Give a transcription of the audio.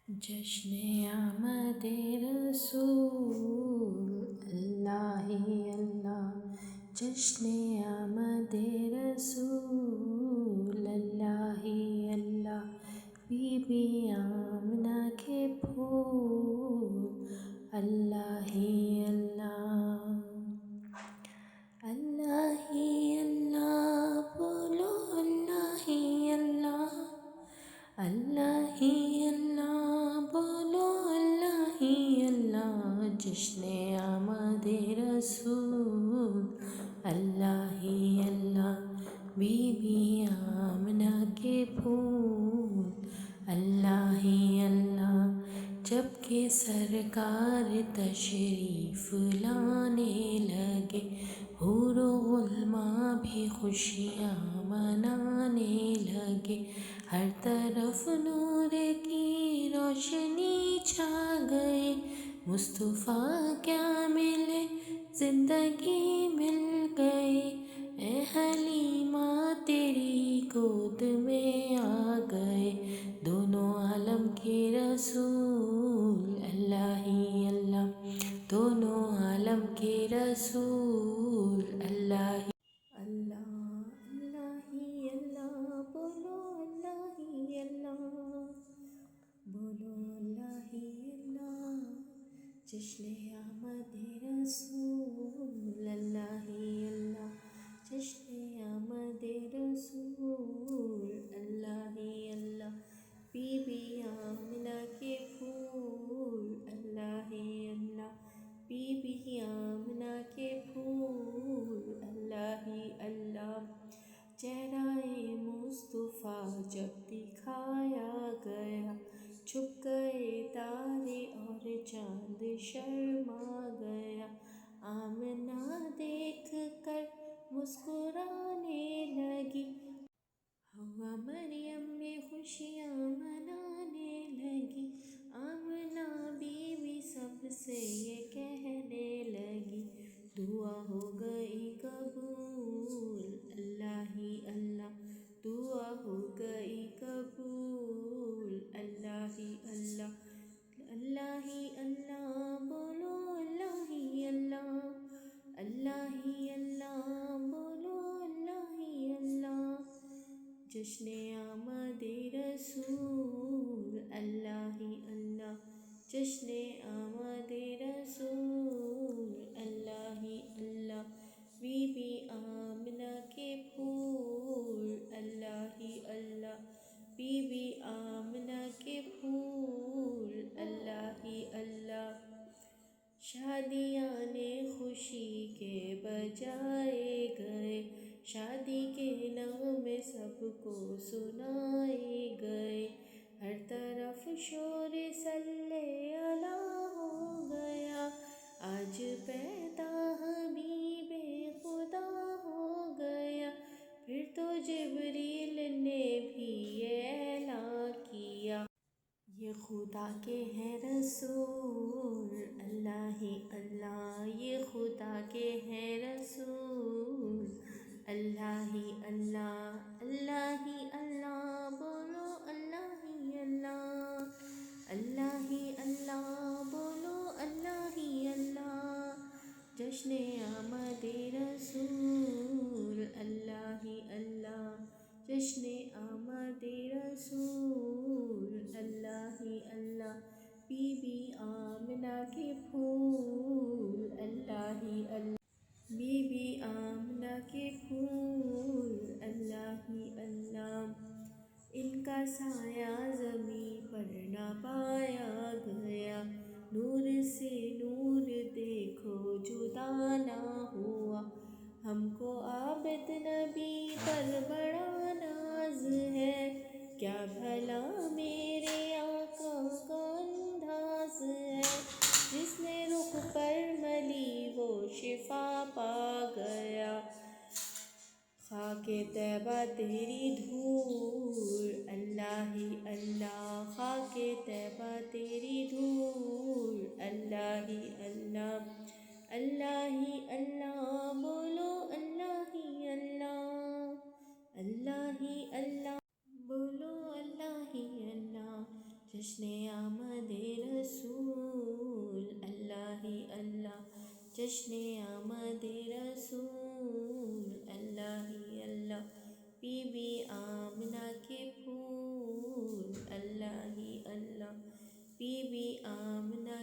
جشن آمد رسول اللہ ہی اللہ، جشن آمد رسول اللہ ہی اللہ، بی بی آمنہ کے پھول اللہ ہی اللہ، اللہ ہی اللہ بولو اللہ ہی اللہ، اللہ ہی اللہ بولو اللہ ہی اللہ، جشن آمد رسول اللہ ہی اللہ، بی بی آمنہ کے پھول اللہ ہی اللہ، جب کہ سرکار تشریف لانے لگے، حور و غلماں بھی خوشیاں منانے لگے، ہر طرف نور کی روشنی چھا گئی، مصطفیٰ کیا ملے زندگی مل گئی، اے حلیمہ تیری گود میں آ گئے، دونوں عالم کے رسول اللہ ہی اللہ، دونوں عالم کے رسول اللہ ہی اللہ، اللہ ہی اللہ بولو اللہ ہی اللہ، بولو اللہ ہی اللہ، جشن آمد رسول اللہ ہی اللہ، جشن آمد رسول اللہ ہی اللہ، بی بی آمنہ کے پھول اللہ ہی اللہ، بی بی آمنہ کے پھول اللہ ہی اللہ، چہرہ مصطفیٰ جب دکھایا گیا، چھپ گئے تارے اور چاند شرما گیا، آمنہ دیکھ کر مسکرانے لگی، حوا مریم میں خوشیاں منانے لگی، آمنہ بیوی سب سے یہ کہنے لگی، دعا ہو گئی قبول اللہ ہی اللہ، دعا ہو گئی قبول اللہ ہی اللہ، اللہ ہی اللہ بولو اللہ ہی اللہ، اللہ ہی اللہ بولو اللہ ہی اللہ، جشن آمد رسول اللہ ہی اللہ، جشن آمد رسول اللہ ہی اللہ، بی بی آمنہ کے پھول اللہ ہی اللہ، بی بی آمنہ کے پھول اللہ ہی اللہ، شادیاں نے خوشی کے بجائے گئے، شادی کے نغمے سب کو سنائے گئے، ہر طرف شور صلی اللہ ہو گیا، آج پیدا حبیب خدا ہو گیا، پھر تو جبریل نے بھی اعلان کیا، یہ خدا کے ہیں رسول اللہ ہی اللہ، یہ خدا کے ہیں رسول اللہ ہی اللہ، اللہ ہی اللہ بولو اللہ ہی اللہ، اللہ ہی اللہ بولو اللہ ہی اللہ، جشن آمد رسول اللہ ہی اللہ، جشن آمد رسول اللہ ہی اللہ، بی بی آمنہ کے پھول اللہ ہی اللہ، بی بی آمنہ کے پھول اللہ ہی اللہ، ان کا سایہ زمین پر نہ پایا گیا، نور سے نور دیکھو جدا نہ ہوا، ہم کو عابد نبی پر بڑا ناز ہے، کیا بھلا میرے آقا کا انداز ہے، جس نے رخ پر ملی وہ شفا پا گیا، خاک طیبہ تیری دھول اللہ ہی اللہ، خاک طیبہ تیری دھول اللہ ہی اللہ، اللہ ہی اللہ بولو اللہ ہی اللہ، اللہ ہی اللہ بولو اللہ ہی اللہ، جشن آمد رسول اللہ ہی اللہ، جشن آمد رسول اللہ ہی اللہ، بی بی آمنہ کے پھول اللہ ہی اللہ، بی بی آمنہ